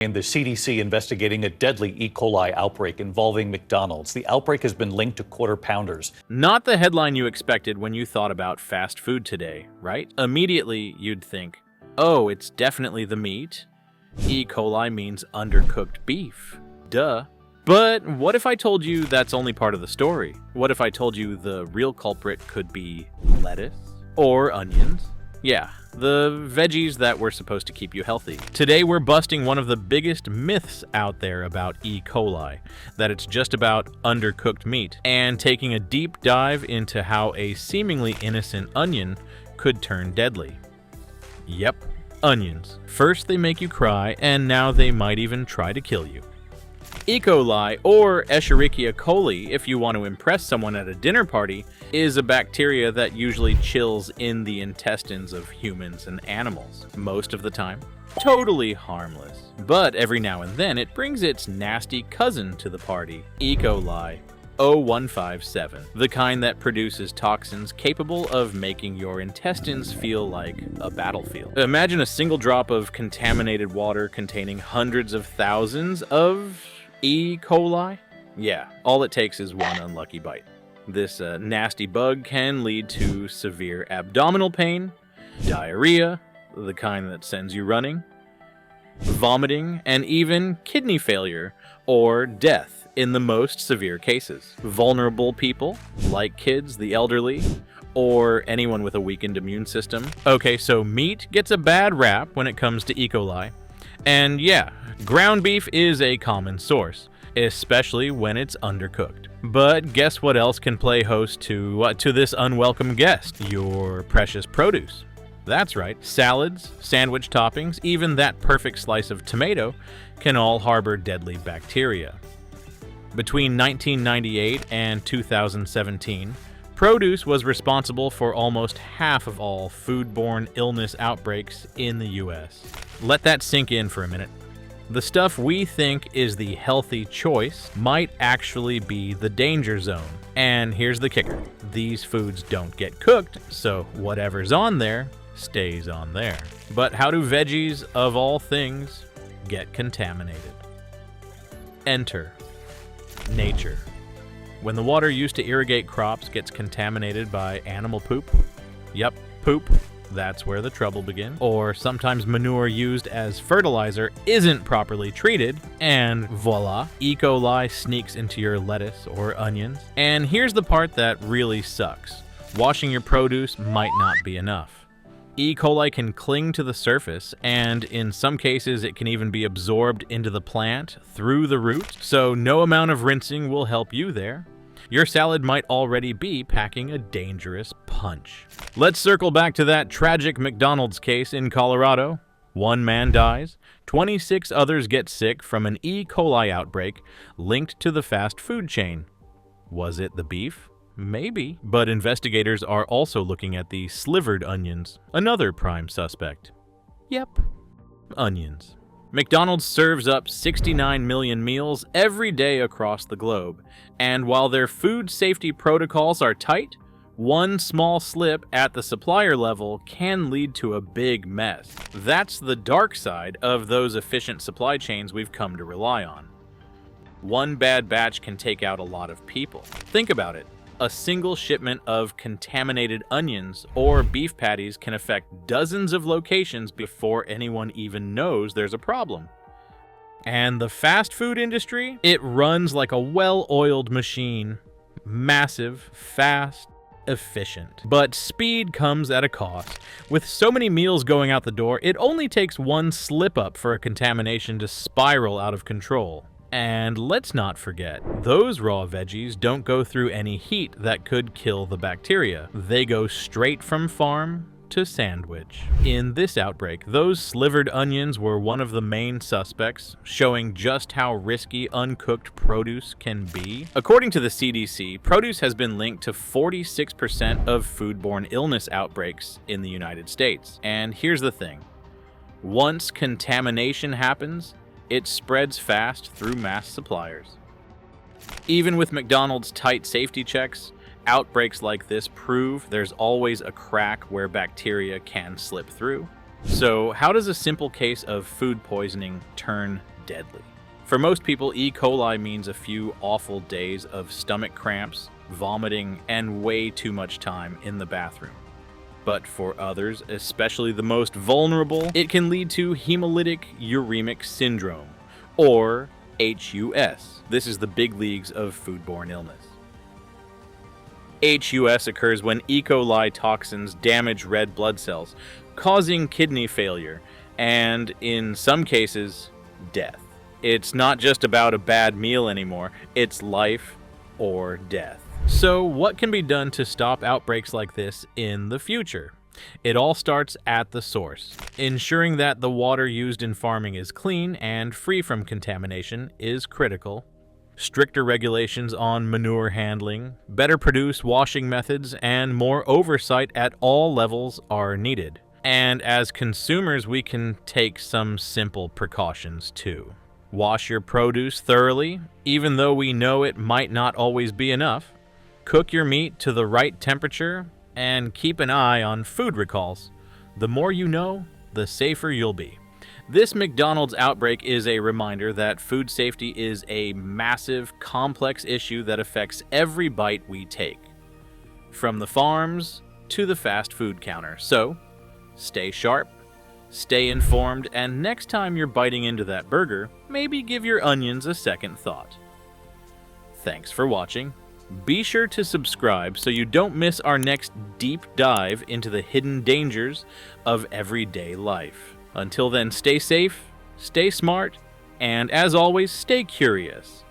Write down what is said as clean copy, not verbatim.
And the CDC investigating a deadly E. coli outbreak involving McDonald's. The outbreak has been linked to quarter pounders. Not the headline you expected when you thought about fast food today, right? Immediately, you'd think, oh, it's definitely the meat. E. coli means undercooked beef. Duh. But what if I told you that's only part of the story? What if I told you the real culprit could be lettuce or onions? Yeah, the veggies that were supposed to keep you healthy. Today we're busting one of the biggest myths out there about E. coli, that it's just about undercooked meat, and taking a deep dive into how a seemingly innocent onion could turn deadly. Yep, onions. First they make you cry, and now they might even try to kill you. E. coli, or Escherichia coli if you want to impress someone at a dinner party, is a bacteria that usually chills in the intestines of humans and animals. Most of the time, totally harmless. But every now and then it brings its nasty cousin to the party, E. coli 0157, the kind that produces toxins capable of making your intestines feel like a battlefield. Imagine a single drop of contaminated water containing hundreds of thousands of E. coli? Yeah, all it takes is one unlucky bite. This nasty bug can lead to severe abdominal pain, diarrhea, the kind that sends you running, vomiting, and even kidney failure or death in the most severe cases. Vulnerable people, like kids, the elderly, or anyone with a weakened immune system. Okay, so meat gets a bad rap when it comes to E. coli. And yeah, ground beef is a common source, especially when it's undercooked. But guess what else can play host to this unwelcome guest? Your precious produce. That's right, salads, sandwich toppings, even that perfect slice of tomato can all harbor deadly bacteria. Between 1998 and 2017, produce was responsible for almost half of all foodborne illness outbreaks in the US. Let that sink in for a minute. The stuff we think is the healthy choice might actually be the danger zone. And here's the kicker. These foods don't get cooked, so whatever's on there stays on there. But how do veggies, of all things, get contaminated? Enter nature. When the water used to irrigate crops gets contaminated by animal poop, yep, poop, that's where the trouble begins. Or sometimes manure used as fertilizer isn't properly treated, and voila, E. coli sneaks into your lettuce or onions. And here's the part that really sucks. Washing your produce might not be enough. E. coli can cling to the surface, and in some cases it can even be absorbed into the plant through the root, so no amount of rinsing will help you there. Your salad might already be packing a dangerous punch. Let's circle back to that tragic McDonald's case in Colorado. One man dies, 26 others get sick from an E. coli outbreak linked to the fast food chain. Was it the beef? Maybe, but investigators are also looking at the slivered onions, another prime suspect. Yep, onions. McDonald's serves up 69 million meals every day across the globe, and while their food safety protocols are tight, one small slip at the supplier level can lead to a big mess. That's the dark side of those efficient supply chains we've come to rely on. One bad batch can take out a lot of people. Think about it. A single shipment of contaminated onions or beef patties can affect dozens of locations before anyone even knows there's a problem. And the fast food industry? It runs like a well-oiled machine. Massive, fast, efficient. But speed comes at a cost. With so many meals going out the door, it only takes one slip-up for a contamination to spiral out of control. And let's not forget, those raw veggies don't go through any heat that could kill the bacteria. They go straight from farm to sandwich. In this outbreak, those slivered onions were one of the main suspects, showing just how risky uncooked produce can be. According to the CDC, produce has been linked to 46% of foodborne illness outbreaks in the United States. And here's the thing. Once contamination happens, it spreads fast through mass suppliers. Even with McDonald's tight safety checks, outbreaks like this prove there's always a crack where bacteria can slip through. So how does a simple case of food poisoning turn deadly. For most people, E. coli means a few awful days of stomach cramps, vomiting, and way too much time in the bathroom. But for others, especially the most vulnerable, it can lead to hemolytic uremic syndrome, or HUS. This is the big leagues of foodborne illness. HUS occurs when E. coli toxins damage red blood cells, causing kidney failure, and in some cases, death. It's not just about a bad meal anymore, it's life or death. So what can be done to stop outbreaks like this in the future? It all starts at the source. Ensuring that the water used in farming is clean and free from contamination is critical. Stricter regulations on manure handling, better produce washing methods, and more oversight at all levels are needed. And as consumers, we can take some simple precautions too. Wash your produce thoroughly, even though we know it might not always be enough. Cook your meat to the right temperature, and keep an eye on food recalls. The more you know, the safer you'll be. This McDonald's outbreak is a reminder that food safety is a massive, complex issue that affects every bite we take, from the farms to the fast food counter. So, stay sharp, stay informed, and next time you're biting into that burger, maybe give your onions a second thought. Thanks for watching. Be sure to subscribe so you don't miss our next deep dive into the hidden dangers of everyday life. Until then, stay safe, stay smart, and as always, stay curious.